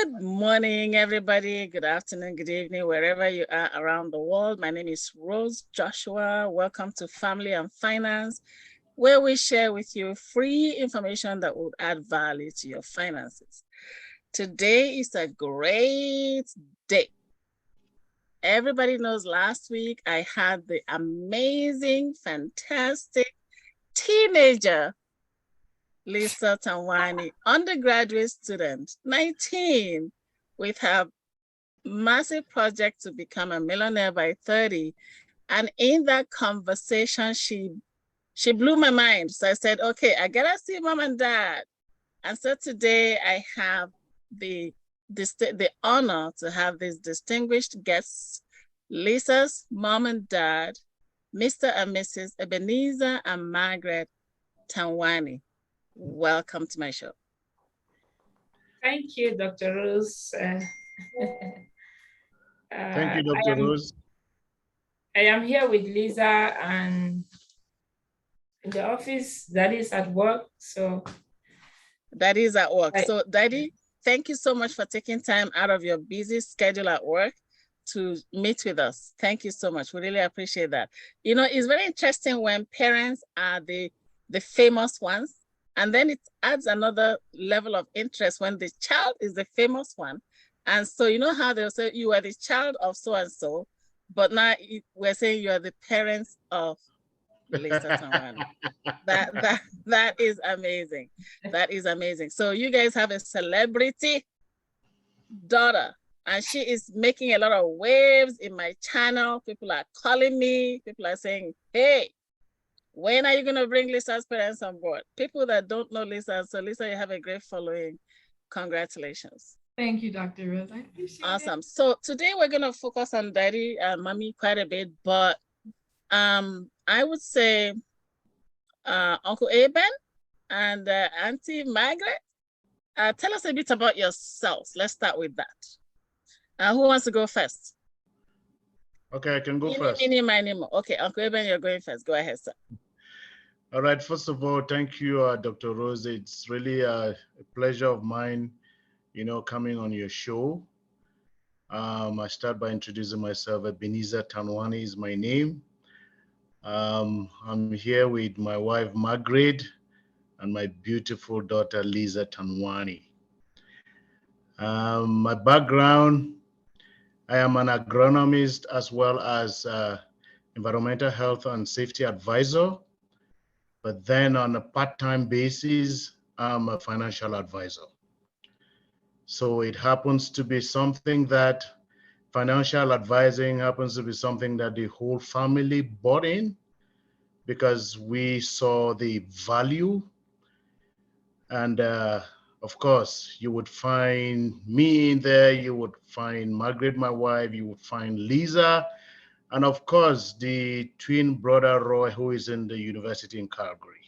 Good morning, everybody. Good afternoon, good evening, wherever you are around the world. My name is Rose Joshua. Welcome to Family and Finance, where we share with you free information that would add value to your finances. Today is a great day. Everybody knows last week I had the amazing, fantastic teenager, Liza Tanwani, undergraduate student, 19, with her massive project to become a millionaire by 30. And in that conversation, she blew my mind. So I said, okay, I gotta see mom and dad. And so today I have the honor to have these distinguished guests, Lisa's mom and dad, Mr. and Mrs. Ebenezer and Margaret Tanwani. Welcome to my show. Thank you, Dr. Rose. Thank you, Dr. Rose. I am here with Liza and in the office. Daddy is at work, so. Daddy is at work. So Daddy, thank you so much for taking time out of your busy schedule at work to meet with us. Thank you so much. We really appreciate that. You know, it's very interesting when parents are the famous ones, and then it adds another level of interest when the child is the famous one. And so you know how they'll say you are the child of so-and-so, but now we're saying you are the parents of Liza Tanwani. That is amazing. That is amazing. So you guys have a celebrity daughter, and she is making a lot of waves in my channel. People are calling me. People are saying, hey, when are you going to bring Lisa's parents on board? People that don't know Lisa. So Lisa, you have a great following. Congratulations. Thank you, Dr. Rose. I appreciate Awesome. it. So today we're going to focus on Daddy and Mommy quite a bit, but I would say Uncle Eben and Auntie Margaret, tell us a bit about yourselves. Let's start with that. Who wants to go first? Okay, I can go first. Okay, Uncle Eben, you're going first. Go ahead, sir. All right. First of all, thank you, Dr. Rose. It's really a pleasure of mine, you know, coming on your show. I start by introducing myself. Ebenezer Tanwani is my name. I'm here with my wife, Margaret, and my beautiful daughter, Liza Tanwani. My background, I am an agronomist as well as environmental health and safety advisor. But then on a part-time basis, I'm a financial advisor. So it happens to be something that financial advising happens to be something that the whole family bought in because we saw the value. And of course, you would find me in there, you would find Margaret, my wife, you would find Liza, and of course, the twin brother, Roy, who is in the university in Calgary.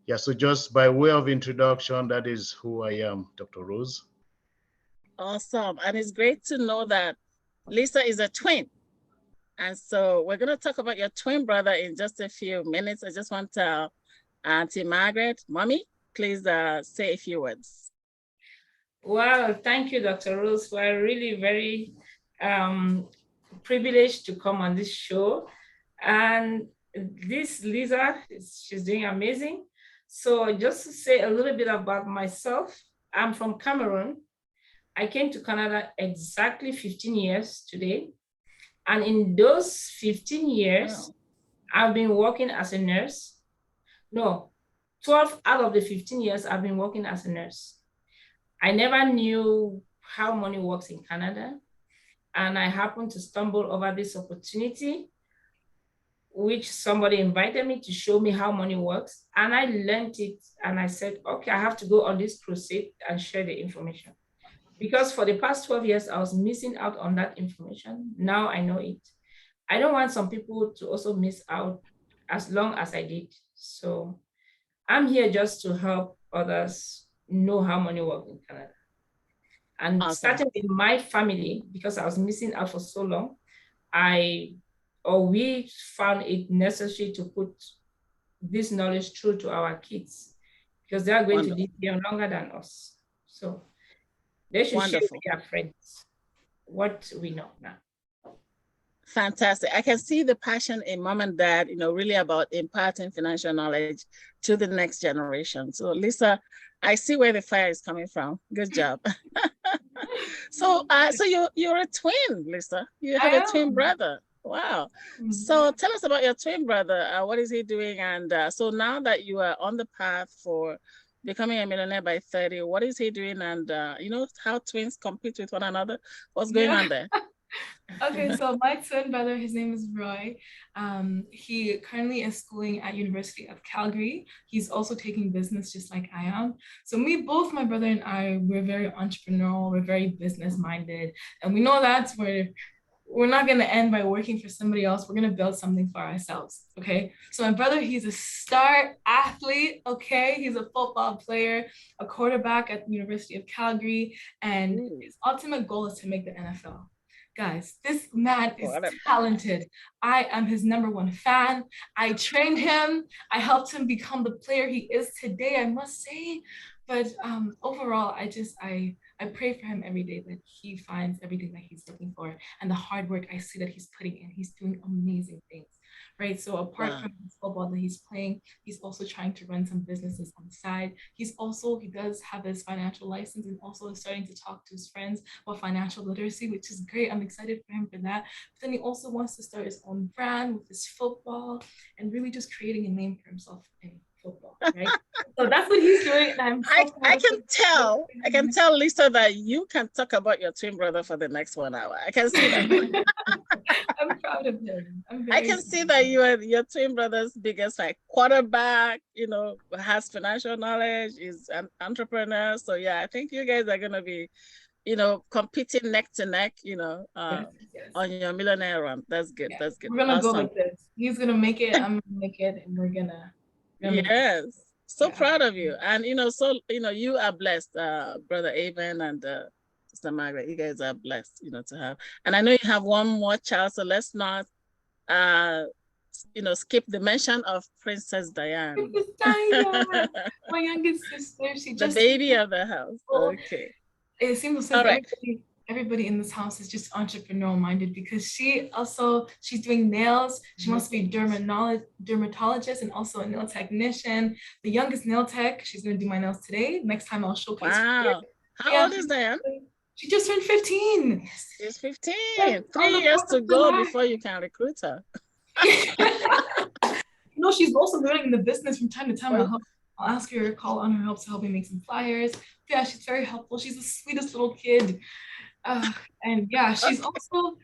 Yeah, so just by way of introduction, that is who I am, Dr. Rose. Awesome. And it's great to know that Lisa is a twin. And so we're going to talk about your twin brother in just a few minutes. I just want to Auntie Margaret, Mommy, please say a few words. Well, thank you, Dr. Rose. We're really very privileged to come on this show. And this Liza, she's doing amazing. So just to say a little bit about myself, I'm from Cameroon. I came to Canada exactly 15 years today. And in those 15 years, wow, I've been working as a nurse. No, 12 out of the 15 years, I've been working as a nurse. I never knew how money works in Canada. And I happened to stumble over this opportunity, which somebody invited me to show me how money works. And I learned it. And I said, okay, I have to go on this crusade and share the information. Because for the past 12 years, I was missing out on that information. Now I know it. I don't want some people to also miss out as long as I did. So I'm here just to help others know how money works in Canada. And awesome. Starting with my family, because I was missing out for so long, we found it necessary to put this knowledge through to our kids because they are going to live here longer than us. So They should share with Wonderful. their friends what we know now. Fantastic. I can see the passion in mom and dad, really about imparting financial knowledge to the next generation. So Lisa, I see where the fire is coming from. Good job. So you're a twin, Lisa. You have a twin brother. Wow. So tell us about your twin brother. What is he doing? And so now that you are on the path for becoming a millionaire by 30, what is he doing? And how twins compete with one another? What's going on there? Okay, so my twin brother, his name is Roy. He currently is schooling at University of Calgary. He's also taking business just like I am. So my brother and I, we're very entrepreneurial, we're very business minded. And we know that's where we're not going to end by working for somebody else. We're going to build something for ourselves. Okay. So my brother, he's a star athlete. Okay. He's a football player, a quarterback at the University of Calgary. And his ultimate goal is to make the NFL. Guys, this man is talented. I am his #1 fan. I trained him. I helped him become the player he is today, I must say. But overall, I pray for him every day that he finds everything that he's looking for, and the hard work I see that he's putting in. He's doing amazing things, right? So apart from his football that he's playing, he's also trying to run some businesses on the side. He does have his financial license, and also is starting to talk to his friends about financial literacy, which is great. I'm excited for him for that. But then he also wants to start his own brand with his football and really just creating a name for himself in football, right? So that's what he's doing. And I can tell Lisa that you can talk about your twin brother for the next 1 hour. I can see that. I'm proud of him. I can see that you are your twin brother's biggest quarterback, has financial knowledge, is an entrepreneur. So yeah, I think you guys are gonna be, competing neck to neck, yes. On your millionaire run. That's good. Yeah. That's good. We're gonna go like this. He's gonna make it, I'm gonna make it, and we're gonna yes. So proud of you. And you are blessed, Brother Avon and Sister Margaret. You guys are blessed, to have. And I know you have one more child, so let's not skip the mention of Princess Diane. Princess Diane, my youngest sister. She just the baby of the house. Okay. It seems like everybody in this house is just entrepreneurial minded, because she's doing nails. She wants to be dermatologist and also a nail technician. The youngest nail tech, she's going to do my nails today. Next time I'll showcase. Wow. How old is Diane? She just turned 15. She's 15. 3 years to go before you can recruit her. She's also learning the business from time to time. I'll ask her to call on her help to help me make some flyers. Yeah, she's very helpful. She's the sweetest little kid. And yeah, she's also,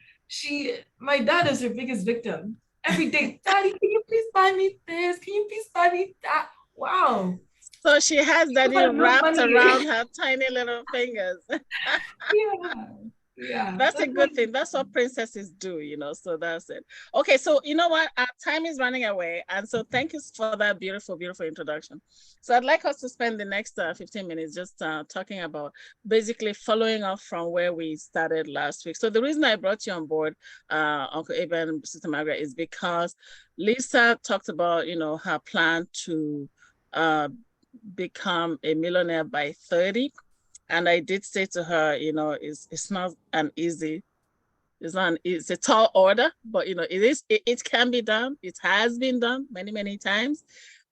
my dad is her biggest victim. Every day, Daddy, can you please buy me this? Can you please buy me that? Wow. So she has Daddy wrapped around her tiny little fingers. Yeah. That's a good thing. That's what princesses do, so that's it. Okay, so you know what? Our time is running away. And so thank you for that beautiful, beautiful introduction. So I'd like us to spend the next 15 minutes just talking about basically following up from where we started last week. So the reason I brought you on board, Uncle Eben, Sister Margaret, is because Lisa talked about, her plan to become a millionaire by 30. And I did say to her, it's not an easy, it's a tall order, but it can be done. It has been done many, many times,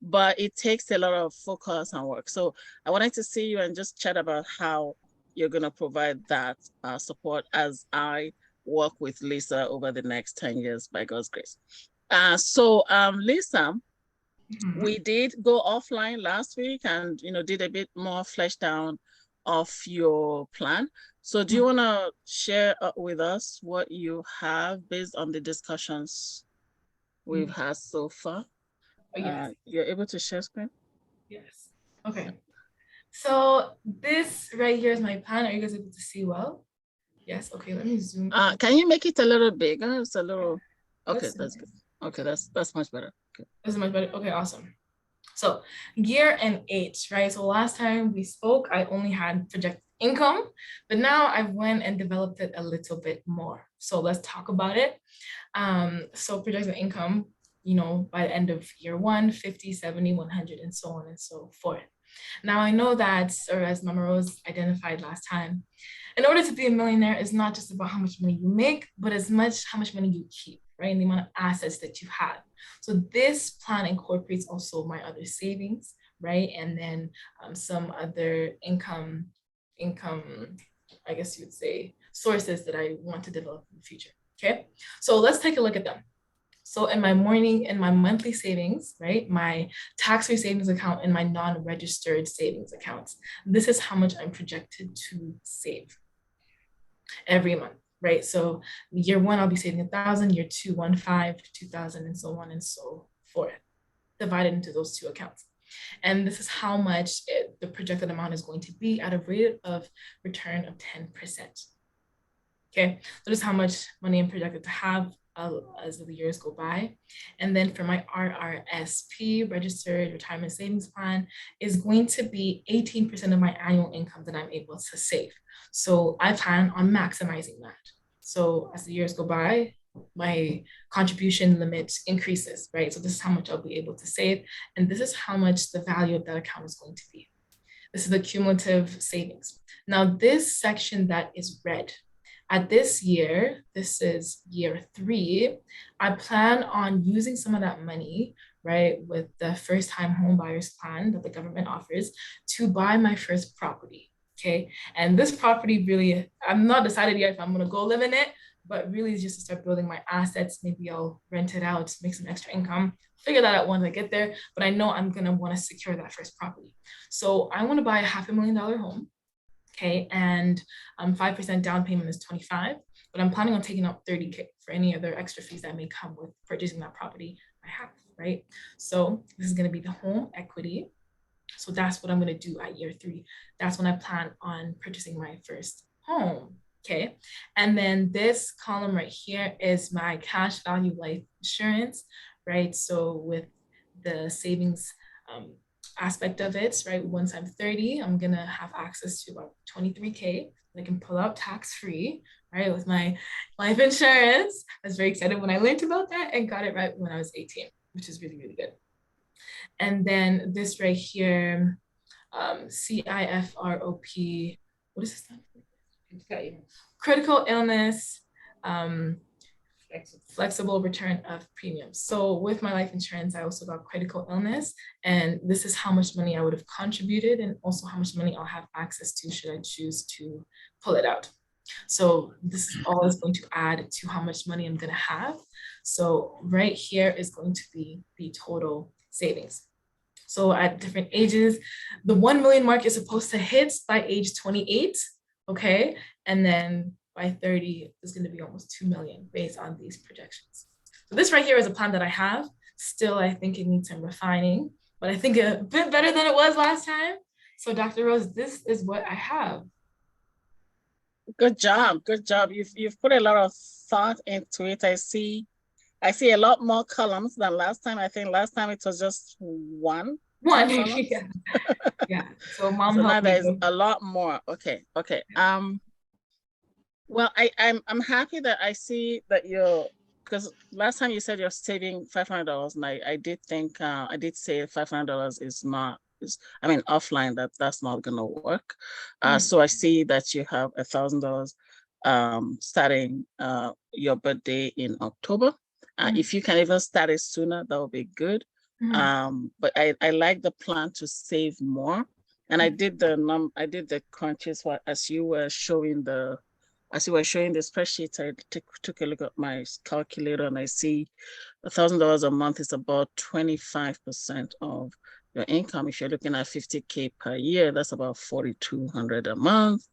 but it takes a lot of focus and work. So I wanted to see you and just chat about how you're going to provide that support as I work with Lisa over the next 10 years by God's grace. So Lisa, we did go offline last week and, did a bit more fleshed down of your plan. So do you want to share with us what you have based on the discussions we've had so far? Yes. You're able to share screen? Yes. Okay. So this right here is my plan. Are you guys able to see well? Yes. Okay, let me zoom. Can you make it a little bigger? It's a little, okay, that's good. Okay, that's much better. Okay. This is much better. Okay, awesome. So year and age, right? So last time we spoke, I only had projected income, but now I went and developed it a little bit more. So let's talk about it. So projected income, by the end of year 1, 50, 70, 100, and so on and so forth. Now I know that, or as Mama Rose identified last time, in order to be a millionaire is not just about how much money you make, but as much how much money you keep, right? And the amount of assets that you have. So this plan incorporates also my other savings, right? And then some other income, I guess you would say, sources that I want to develop in the future. Okay, so let's take a look at them. So in my monthly savings, right, my tax-free savings account and my non-registered savings accounts, this is how much I'm projected to save every month, right? So year one, I'll be saving 1,000, year two, 1,500, 2,000, and so on and so forth, divided into those two accounts. And this is how much the projected amount is going to be at a rate of return of 10%. Okay, so this is how much money I'm projected to have as the years go by. And then for my RRSP, Registered Retirement Savings Plan, is going to be 18% of my annual income that I'm able to save. So I plan on maximizing that. So as the years go by, my contribution limit increases, right? So this is how much I'll be able to save. And this is how much the value of that account is going to be. This is the cumulative savings. Now this section that is red, at this year, this is year 3, I plan on using some of that money, right, with the first-time home buyers plan that the government offers to buy my first property, okay? And this property really, I'm not decided yet if I'm gonna go live in it, but really just to start building my assets. Maybe I'll rent it out, make some extra income, figure that out once I get there, but I know I'm gonna wanna secure that first property. So I wanna buy a $500,000 home, okay, and 5% down payment is 25, but I'm planning on taking out 30K for any other extra fees that may come with purchasing that property I have, right? So this is gonna be the home equity. So that's what I'm gonna do at year 3. That's when I plan on purchasing my first home, okay? And then this column right here is my cash value life insurance, right? So with the savings aspect of it, right? Once I'm 30, I'm gonna have access to about 23K that I can pull out tax-free, right? With my life insurance. I was very excited when I learned about that and got it right when I was 18, which is really, really good. And then this right here, CIFROP, what does this stand for? Critical illness, flexible return of premiums. So with my life insurance, I also got critical illness, and this is how much money I would have contributed and also how much money I'll have access to should I choose to pull it out. So this is all is going to add to how much money I'm going to have. So right here is going to be the total savings. So at different ages, the 1 million mark is supposed to hit by age 28, okay? And then by 30, it's going to be almost 2 million based on these projections. So this right here is a plan that I have. Still, I think it needs some refining, but I think a bit better than it was last time. So Dr. Rose, this is what I have. Good job. Good job. You've put a lot of thought into it. I see a lot more columns than last time. I think last time it was just one. Yeah. Yeah. So mom so helped now me. there's a lot more. Okay. Well, I'm happy that I see that because last time you said you're saving $500, and I did think I did say $500 is not offline that's not gonna work. So I see that you have $1,000 starting your birthday in October. If you can even start it sooner, that would be good. But I like the plan to save more, and I did the crunches as you were showing the spreadsheet. I took a look at my calculator, and I see $1,000 a month is about 25% of your income. If you're looking at 50K per year, that's about 4,200 a month.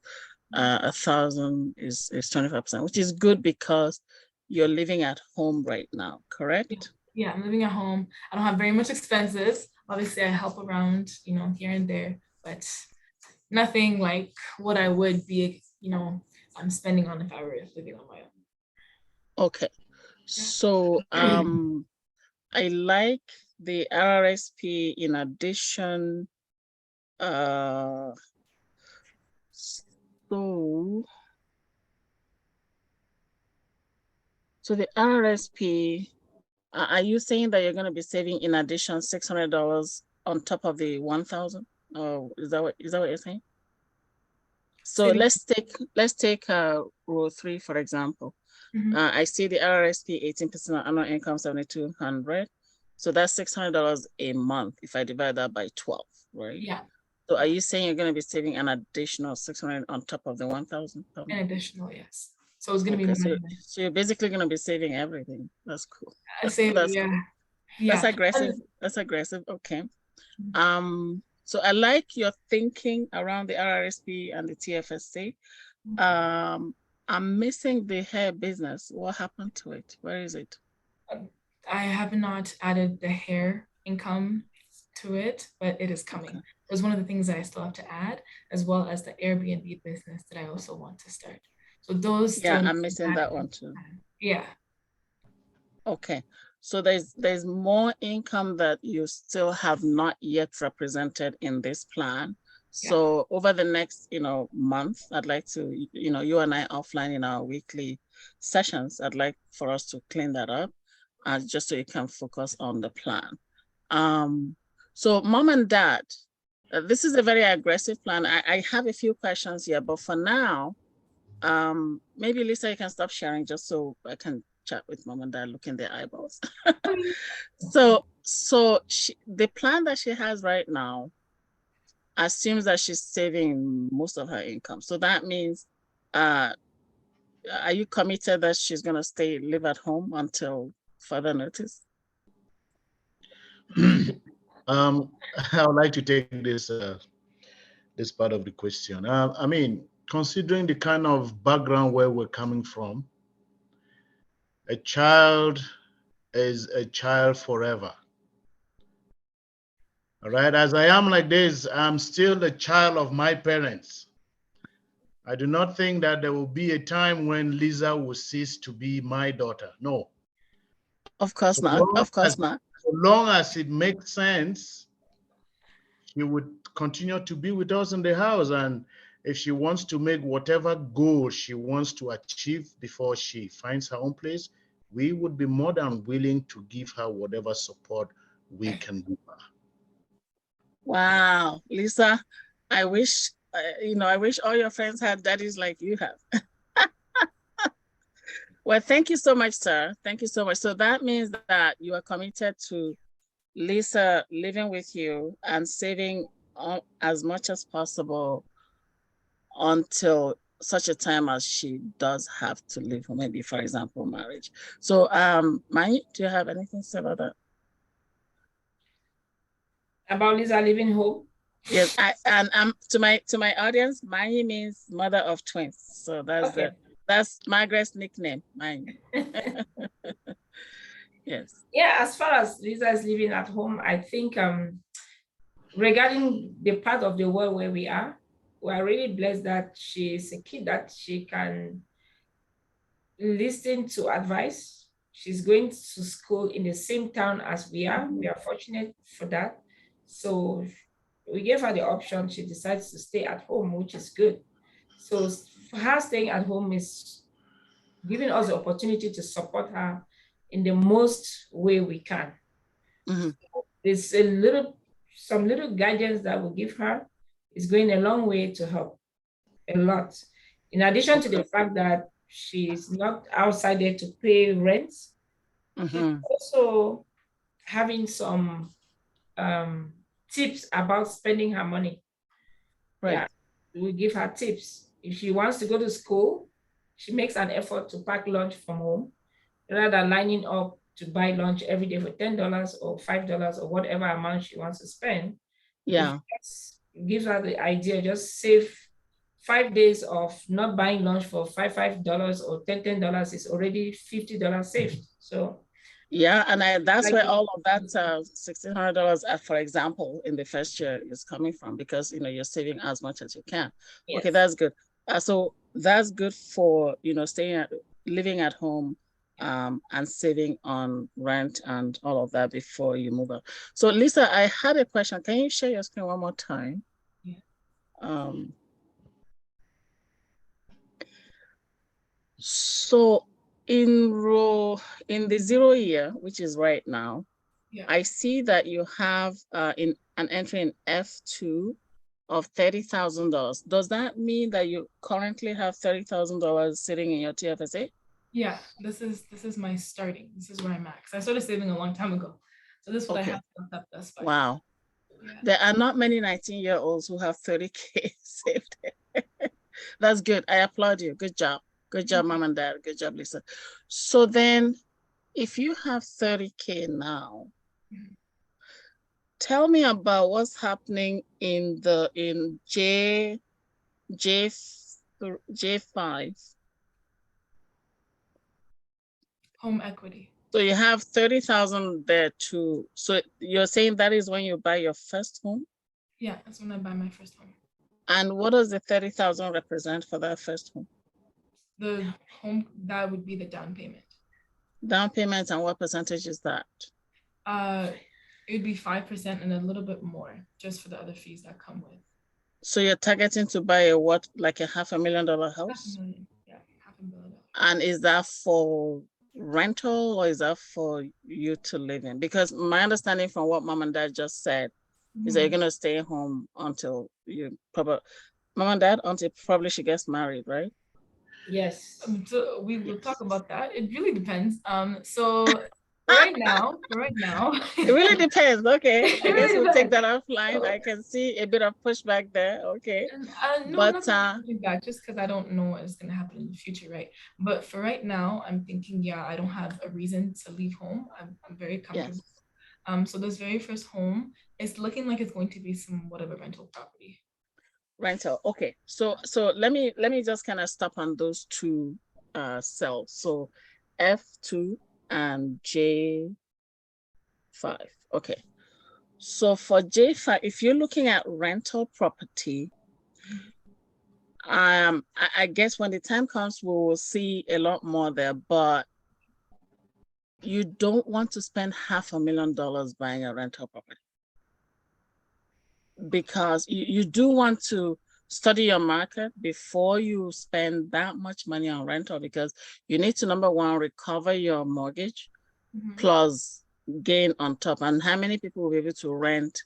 1,000 is 25%, which is good because you're living at home right now, correct? Yeah, I'm living at home. I don't have very much expenses. Obviously, I help around, here and there, but nothing like what I would be, I'm spending on if I were living on my own. Okay, so I like the RRSP in addition. So the RRSP, are you saying that you're going to be saving in addition $600 on top of the 1,000? Oh, is that what you're saying? So City. let's take row 3, for example. I see the RRSP 18% on annual income 7,200. So that's $600 a month if I divide that by 12, right? Yeah. So are you saying you're going to be saving an additional 600 on top of the 1,000? An additional, yes. So it's going to Okay, be so, money. so you're basically going to be saving everything. That's cool. I say, That's yeah. cool. Yeah. That's aggressive. That's aggressive. Okay. So I like your thinking around the RRSP and the TFSA. I'm missing the hair business. What happened to it? Where is it? I have not added the hair income to it, but it is coming. Okay. It was one of the things that I still have to add, as well as the Airbnb business that I also want to start. So those Yeah, still I'm missing that one too. Yeah. Okay. So there's more income that you still have not yet represented in this plan. So over the next, month, I'd like to, you and I offline in our weekly sessions, I'd like for us to clean that up, just so you can focus on the plan. So mom and dad, this is a very aggressive plan. I have a few questions here, but for now, maybe Lisa, you can stop sharing just so I can chat with mom and dad, look in their eyeballs. So the plan that she has right now assumes that she's saving most of her income. So that means, are you committed that she's gonna live at home until further notice? I would like to take this this part of the question. I mean, considering the kind of background where we're coming from, a child is a child forever. All right, as I am like this, I'm still the child of my parents. I do not think that there will be a time when Liza will cease to be my daughter. No. Of course not. Of course not. So long as it makes sense, she would continue to be with us in the house. And if she wants to make whatever goal she wants to achieve before she finds her own place, we would be more than willing to give her whatever support we can give her. Wow, Lisa, I wish, I wish all your friends had daddies like you have. Well, thank you so much, sir. Thank you so much. So that means that you are committed to Lisa living with you and saving as much as possible until such a time as she does have to leave, or maybe, for example, marriage. So, Mai, do you have anything to say about that? About Liza leaving home? Yes, and to my audience, Mai means mother of twins. So that's Margaret's nickname, Mai. Yes. Yeah, as far as Liza is living at home, I think regarding the part of the world where we are really blessed that she's a kid that she can listen to advice. She's going to school in the same town as we are. We are fortunate for that. So we gave her the option. She decides to stay at home, which is good. So for her staying at home is giving us the opportunity to support her in the most way we can. Mm-hmm. There's some little guidance that we'll give her is going a long way to help a lot. In addition to the fact that she's not outside there to pay rent, she's also having some tips about spending her money. Right. Yeah, we give her tips. If she wants to go to school, she makes an effort to pack lunch from home rather than lining up to buy lunch every day for $10 or $5 or whatever amount she wants to spend. Yeah. It gives her the idea, just save 5 days of not buying lunch for $5 or $10 is already $50 saved. So yeah, and that's where all of that $1,600, for example, in the first year is coming from, because you're saving as much as you can. Yes. Okay, that's good. So that's good for living at home, and saving on rent and all of that before you move out. So Lisa, I had a question. Can you share your screen one more time? Yeah. So in the 0 year, which is right now, I see that you have in an entry in F2 of $30,000. Does that mean that you currently have $30,000 sitting in your TFSA? Yeah, this is my starting. This is where I'm at. 'Cause I started saving a long time ago. So this is what I have built up thus far. Wow. Yeah. There are not many 19-year-olds who have 30K saved. That's good. I applaud you. Good job. Good job, mom and dad. Good job, Lisa. So then if you have 30K now, tell me about what's happening in J5. Home equity. So you have 30,000 there too. So you're saying that is when you buy your first home? Yeah, that's when I buy my first home. And what does the 30,000 represent for that first home? The home, that would be the down payment. Down payment, and what percentage is that? It would be 5% and a little bit more just for the other fees that come with. So you're targeting to buy a what, like a $500,000 house? $500,000, yeah, $500,000. And is that for rental or is that for you to live in? Because my understanding from what mom and dad just said is that you're gonna stay home until you probably, mom and dad, until probably she gets married, right? Yes. So we will talk about that. It really depends. So right now, it really depends. Okay, I guess really we'll take depends. that offline. I can see a bit of pushback there. Okay, No, but not pushing back, just because I don't know what's gonna happen in the future, right? But for right now, I'm thinking, yeah, I don't have a reason to leave home. I'm very comfortable. yes. So this very first home is looking like it's going to be somewhat of a rental property. Rental. Okay, so let me just kind of stop on those two cells. So F2 and J5. Okay, so for J5, if you're looking at rental property, I guess when the time comes, we will see a lot more there, but you don't want to spend $500,000 buying a rental property, because you do want to study your market before you spend that much money on rental, because you need to, number one, recover your mortgage plus gain on top. And how many people will be able to rent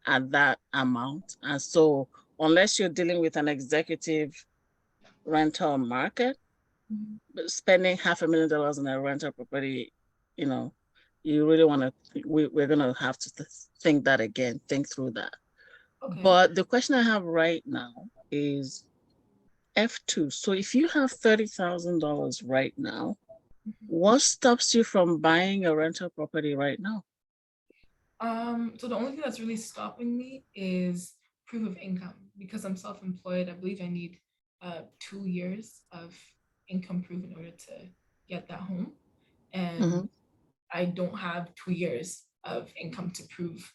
at that amount? And so unless you're dealing with an executive rental market, spending $500,000 on a rental property, you know, you really want to, we're going to have to think that again, think through that. Okay. But the question I have right now is F2. So if you have $30,000 right now, what stops you from buying a rental property right now? So the only thing that's really stopping me is proof of income. Because I'm self-employed, I believe I need 2 years of income proof in order to get that home. And I don't have 2 years of income to prove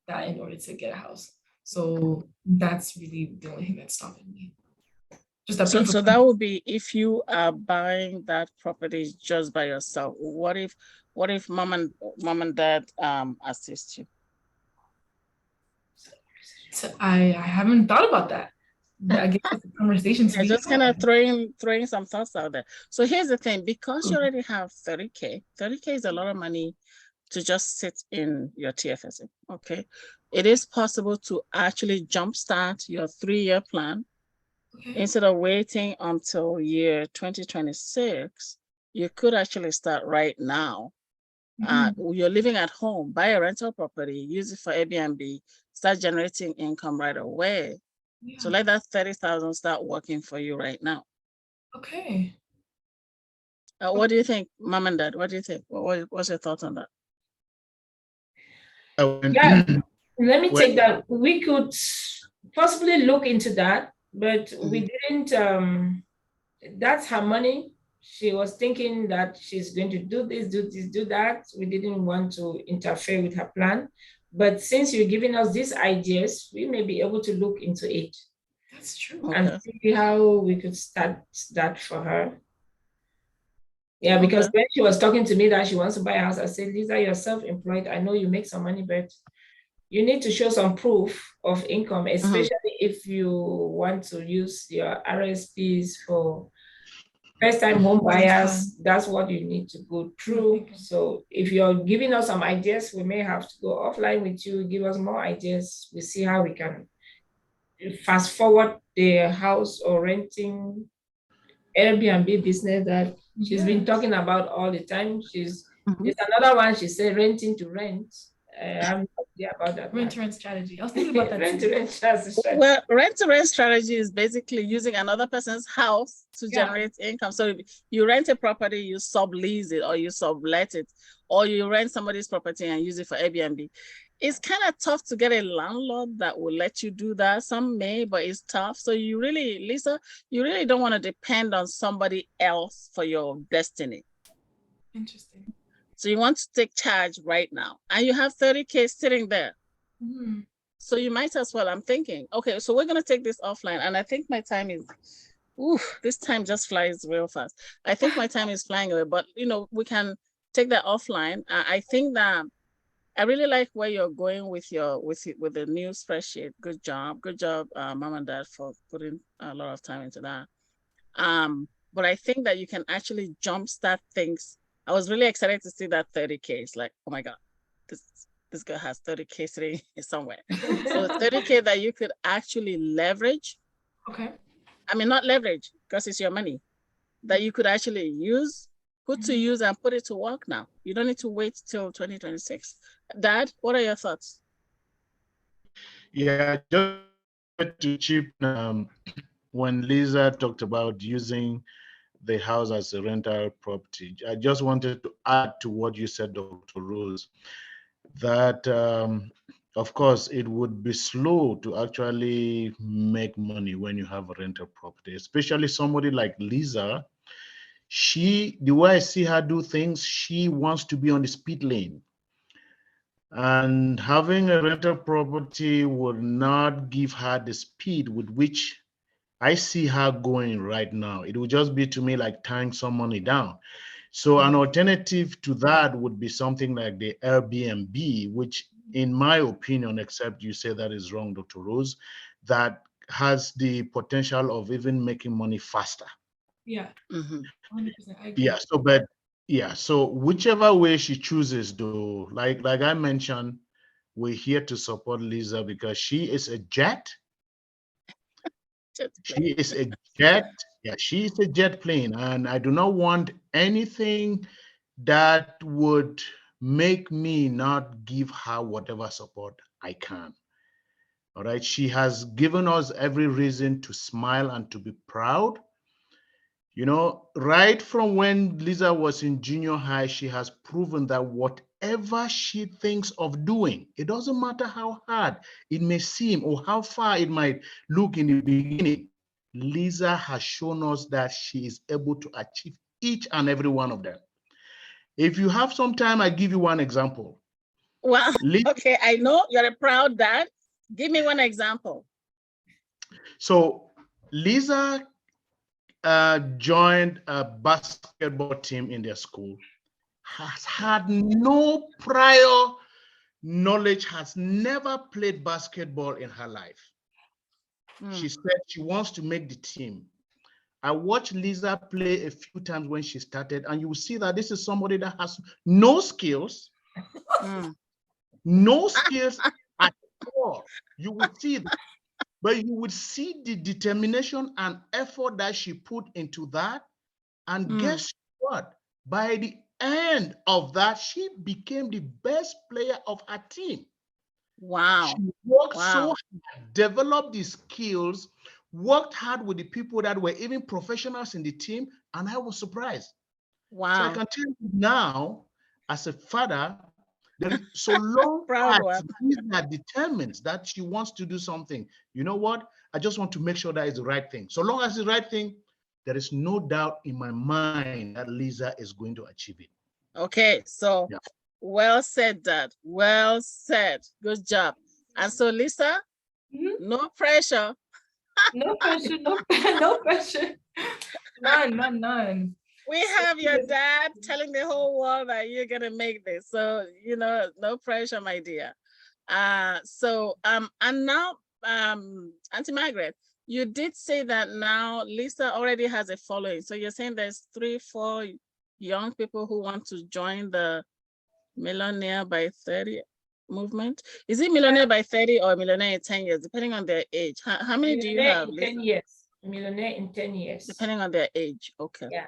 that in order to get a house. So that's really the only thing that's stopping me. So that would be if you are buying that property just by yourself. What if mom and dad assist you? So I haven't thought about that. I guess it's a conversation to be just kind of throwing some thoughts out there. So here's the thing, because you already have 30K is a lot of money to just sit in your TFSA. Okay, it is possible to actually jumpstart your 3-year plan. Instead of waiting until year 2026, you could actually start right now. You're living at home, buy a rental property, use it for Airbnb, start generating income right away. So let that 30,000 start working for you right now. Okay. What do you think, mom and dad? What do you think? What's your thoughts on that? Yeah, let me take that. We could possibly look into that, but we didn't. That's her money. She was thinking that she's going to do this, do that. We didn't want to interfere with her plan. But since you're giving us these ideas, we may be able to look into it. That's true. And see how we could start that for her. Yeah, because when she was talking to me that she wants to buy a house, I said, Liza, you're self-employed. I know you make some money, but you need to show some proof of income, especially if you want to use your RSPs for First time home Sounds buyers, that's what you need to go through. So if you're giving us some ideas, we may have to go offline with you, give us more ideas. We see how we can fast forward the house or renting Airbnb business that she's been talking about all the time. There's another one she said renting to rent. I'm not clear about that. Rent to rent strategy. I was thinking about that. Rent to rent strategy. Well, rent to rent strategy is basically using another person's house to generate income. So you rent a property, you sublease it, or you sublet it, or you rent somebody's property and use it for Airbnb. It's kind of tough to get a landlord that will let you do that. Some may, but it's tough. So you really, Lisa, you really don't want to depend on somebody else for your destiny. Interesting. So you want to take charge right now, and you have 30K sitting there. Mm-hmm. So you might as well, I'm thinking, okay, so we're going to take this offline. And I think my time is, this time just flies real fast. I think my time is flying away, but we can take that offline. I think that I really like where you're going with the new spreadsheet. Good job, mom and dad, for putting a lot of time into that. But I think that you can actually jumpstart things. I was really excited to see that 30K. It's like, oh my God, this girl has 30K sitting somewhere. So 30K that you could actually leverage. Okay. I mean, not leverage because it's your money, that you could actually use, put to use and put it to work now. You don't need to wait till 2026. Dad, what are your thoughts? Yeah, just to chip when Liza talked about using the house as a rental property, I just wanted to add to what you said, Dr. Rose, that of course it would be slow to actually make money when you have a rental property, especially somebody like Liza. The way I see her do things, she wants to be on the speed lane. And having a rental property would not give her the speed with which I see her going right now. It would just be to me like tying some money down. So an alternative to that would be something like the Airbnb, which in my opinion, except you say that is wrong, Dr. Rose, that has the potential of even making money faster. Yeah. 100%. I agree. So whichever way she chooses, though, like I mentioned, we're here to support Liza because she is a jet. She is a jet. Yeah, she is a jet plane, and I do not want anything that would make me not give her whatever support I can. All right. She has given us every reason to smile and to be proud. Right from when Liza was in junior high, she has proven that whatever she thinks of doing, it doesn't matter how hard it may seem or how far it might look in the beginning, Liza has shown us that she is able to achieve each and every one of them. If you have some time, I give you one example. Well, okay, I know you're a proud dad. Give me one example. So Liza joined a basketball team in their school, has had no prior knowledge, has never played basketball in her life. She said she wants to make the team. I watched Liza play a few times when she started, and you will see that this is somebody that has no skills, no skills at all. You will see that. But you would see the determination and effort that she put into that. And guess what? By the end of that, she became the best player of her team. Wow. She worked so hard, developed the skills, worked hard with the people that were even professionals in the team, and I was surprised. Wow. So I can tell you now, as a father, there is so long as Lisa determines that she wants to do something, you know what? I just want to make sure that it's the right thing. So long as it's the right thing, there is no doubt in my mind that Liza is going to achieve it. Okay, so well said, Dad. Well said. Good job. And so, Lisa, no pressure. No pressure, no pressure. None. We have your dad telling the whole world that you're gonna make this. So, no pressure, my dear. And now Auntie Margaret, you did say that now Lisa already has a following. So you're saying there's 3-4 young people who want to join the Millionaire by 30 movement. Is it Millionaire by 30 or Millionaire in 10 years, depending on their age? How many do you have, Lisa? 10 years. Millionaire in 10 years. Depending on their age. Okay. Yeah.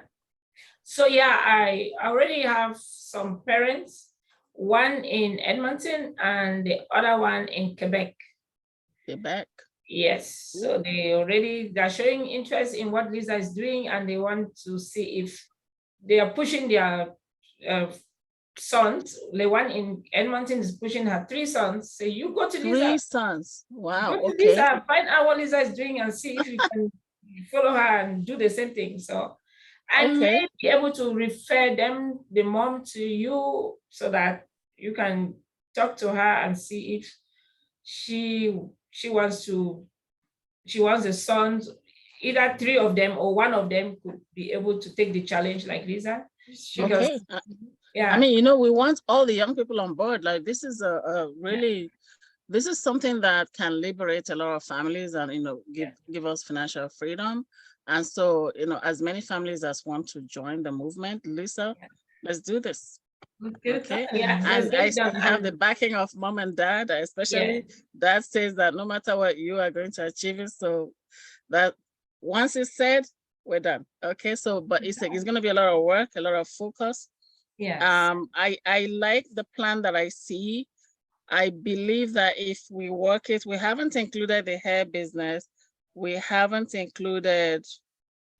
So yeah, I already have some parents, one in Edmonton and the other one in Quebec. Quebec. Yes. So they're showing interest in what Liza is doing, and they want to see if they are pushing their sons. The one in Edmonton is pushing her 3 sons. So you go to Liza. 3 sons. Wow. Go to Okay. Liza, find out what Liza is doing and see if you can follow her and do the same thing. So I may be able to refer them, the mom, to you so that you can talk to her and see if she wants the sons, either 3 of them or 1 of them could be able to take the challenge like Liza. Because, okay. yeah. I mean, we want all the young people on board. Like, this is a really, this is something that can liberate a lot of families and, give us financial freedom. And so, as many families as want to join the movement, Lisa, let's do this. Okay. And you have the backing of mom and dad, especially dad says that no matter what, you are going to achieve it. So that once it's said, we're done. Okay. So, but it's going to be a lot of work, a lot of focus. Yeah. I like the plan that I see. I believe that if we work it, we haven't included the hair business. We haven't included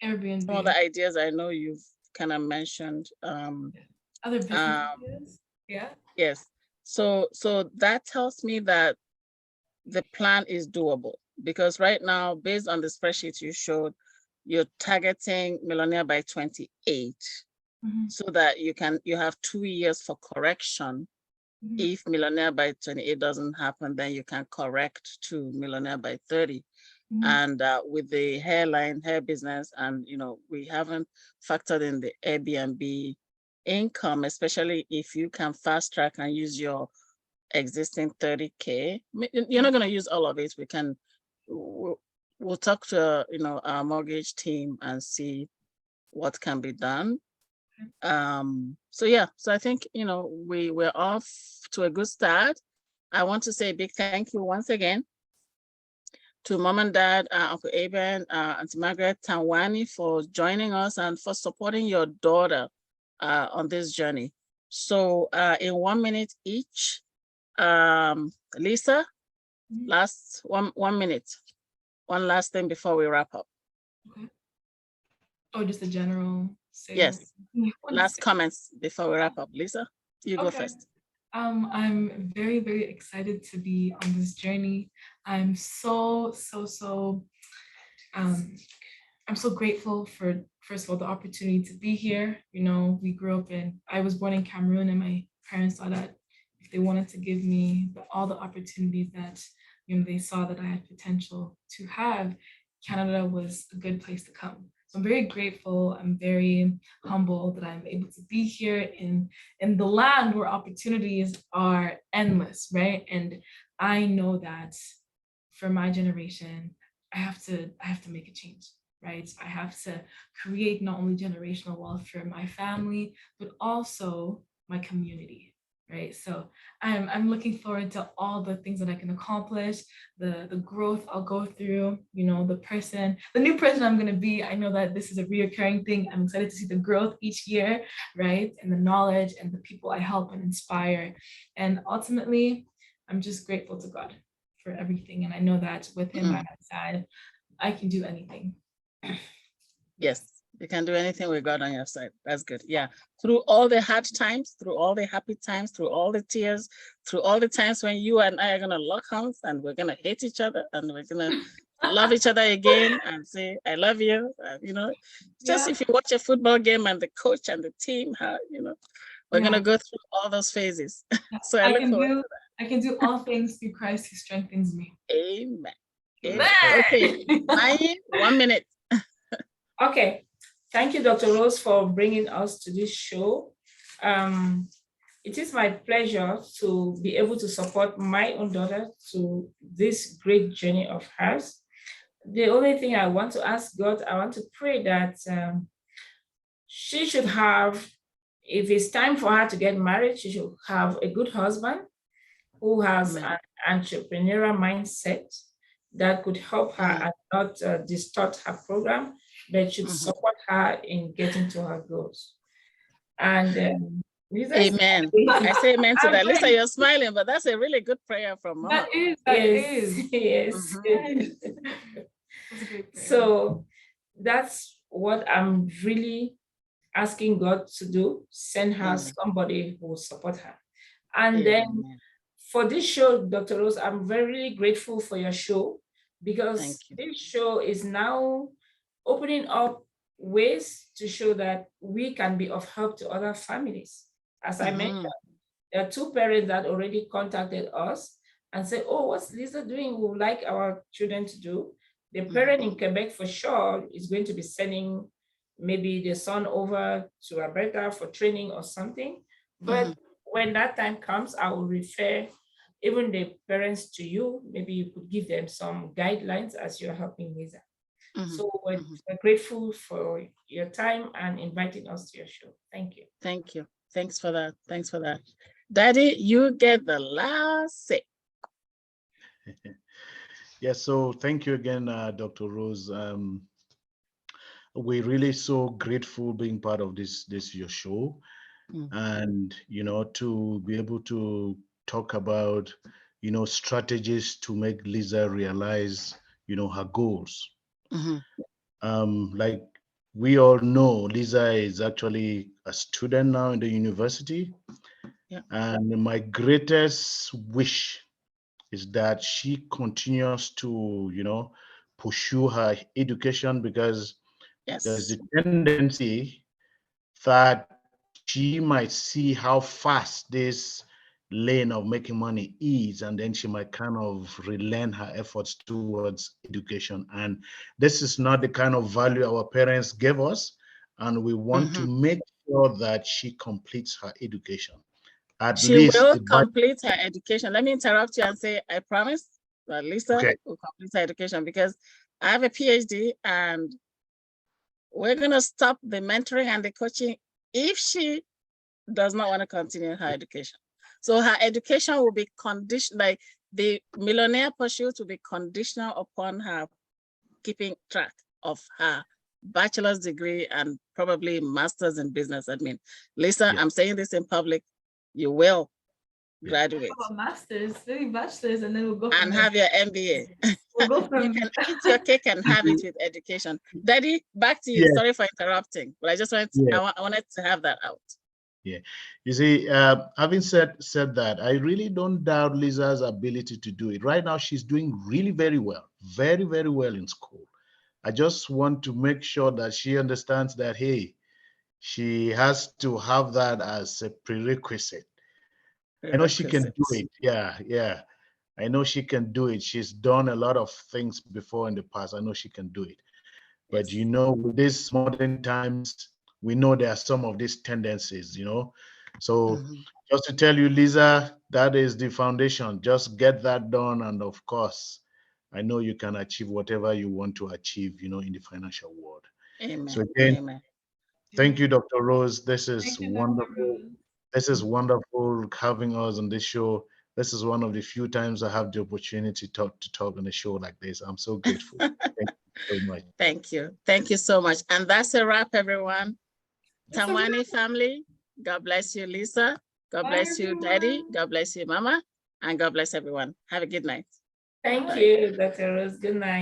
Airbnb. some of the ideas I know you've kind of mentioned. Other businesses. Yeah. Yes. So that tells me that the plan is doable, because right now, based on the spreadsheet you showed, you're targeting Millionaire by 28, so that you have 2 years for correction. If Millionaire by 28 doesn't happen, then you can correct to Millionaire by 30. And with the hair business, and we haven't factored in the Airbnb income, especially if you can fast track and use your existing 30K. You're not going to use all of it. We'll talk to our mortgage team and see what can be done. So I think we're off to a good start. I want to say a big thank you once again to mom and dad, Uncle Eben, Auntie Margaret Tanwani, for joining us and for supporting your daughter on this journey. So in 1 minute each, Lisa, last 1 minute, one last thing before we wrap up. Okay. Oh, just a general say. Yes. Last comments before we wrap up. Lisa, you go first. I'm very, very excited to be on this journey. I'm so grateful for, first of all, the opportunity to be here. I was born in Cameroon, and my parents saw that if they wanted to give me all the opportunities that, they saw that I had potential to have, Canada was a good place to come. So I'm very grateful. I'm very humble that I'm able to be here in the land where opportunities are endless, right? And I know that for my generation, I have to make a change, right? I have to create not only generational wealth for my family, but also my community. Right. So I'm looking forward to all the things that I can accomplish, the growth I'll go through, the new person I'm going to be. I know that this is a reoccurring thing. I'm excited to see the growth each year, right? And the knowledge and the people I help and inspire. And ultimately, I'm just grateful to God for everything. And I know that with him by my side, I can do anything. Yes. You can do anything with God on your side. That's good. Yeah. Through all the hard times, through all the happy times, through all the tears, through all the times when you and I are going to lock arms and we're going to hate each other and we're going to love each other again and say, I love you. Just if you watch a football game and the coach and the team, we're going to go through all those phases. So I look forward to that. I can do all things through Christ who strengthens me. Amen. Okay. 1 minute. Okay. Thank you, Dr. Rose, for bringing us to this show. it is my pleasure to be able to support my own daughter to this great journey of hers. The only thing I want to ask God, I want to pray that she should have, if it's time for her to get married, she should have a good husband who has an entrepreneurial mindset that could help her and not distort her program, but should support her in getting to her goals. And Lisa, amen. I say amen to that. Lisa, you're smiling, but that's a really good prayer from Mama. That is. Yes. That's a great prayer. So that's what I'm really asking God to do, send her somebody who will support her. And then for this show, Dr. Rose, I'm very grateful for your show, because this show is now opening up ways to show that we can be of help to other families. As I mentioned, there are 2 parents that already contacted us and said, oh, what's Lisa doing? We would like our children to do. The parent in Quebec for sure is going to be sending maybe the son over to Alberta for training or something. But when that time comes, I will refer even the parents to you. Maybe you could give them some guidelines as you're helping Lisa. So we're grateful for your time and inviting us to your show. Thank you. Thank you. Thanks for that. Thanks for that. Daddy, you get the last say. Yes, so thank you again, Dr. Rose. We're really so grateful being part of this your show, and to be able to talk about strategies to make Lisa realize her goals. Like we all know, Lisa is actually a student now in the university, and my greatest wish is that she continues to pursue her education, because there's a tendency that she might see how fast this lane of making money is, and then she might kind of relent her efforts towards education. And this is not the kind of value our parents gave us, and we want to make sure that she completes her education. She will complete her education. Let me interrupt you and say, I promise that Lisa will complete her education, because I have a PhD and we're going to stop the mentoring and the coaching if she does not want to continue her education. So her education will be conditional, like the Millionaire pursuit will be conditional upon her keeping track of her bachelor's degree and probably master's in business admin. Lisa, I'm saying this in public. You will graduate. Master's, maybe bachelor's, and then we'll go and have your MBA. We'll go from you can eat your cake and have it with education. Daddy, back to you. Sorry for interrupting, but I just wanted to, I wanted to have that out. Yeah, you see, having said that, I really don't doubt Lisa's ability to do it. Right now, she's doing really very well, very well in school. I just want to make sure that she understands that, hey, she has to have that as a prerequisite. I know she can do it. Yeah. I know she can do it. She's done a lot of things before in the past. I know she can do it. But with these modern times, we know there are some of these tendencies, So just to tell you, Liza, that is the foundation. Just get that done. And of course, I know you can achieve whatever you want to achieve, in the financial world. Amen. So again, Amen. Thank you, Dr. Rose. This is wonderful. This is wonderful having us on this show. This is one of the few times I have the opportunity to talk on a show like this. I'm so grateful. Thank you so much. Thank you. Thank you so much. And that's a wrap, everyone. Tanwani family, God bless you, Lisa. God bless you, Daddy. God bless you, Mama. And God bless everyone. Have a good night. Thank you, Dr. Rose. Good night.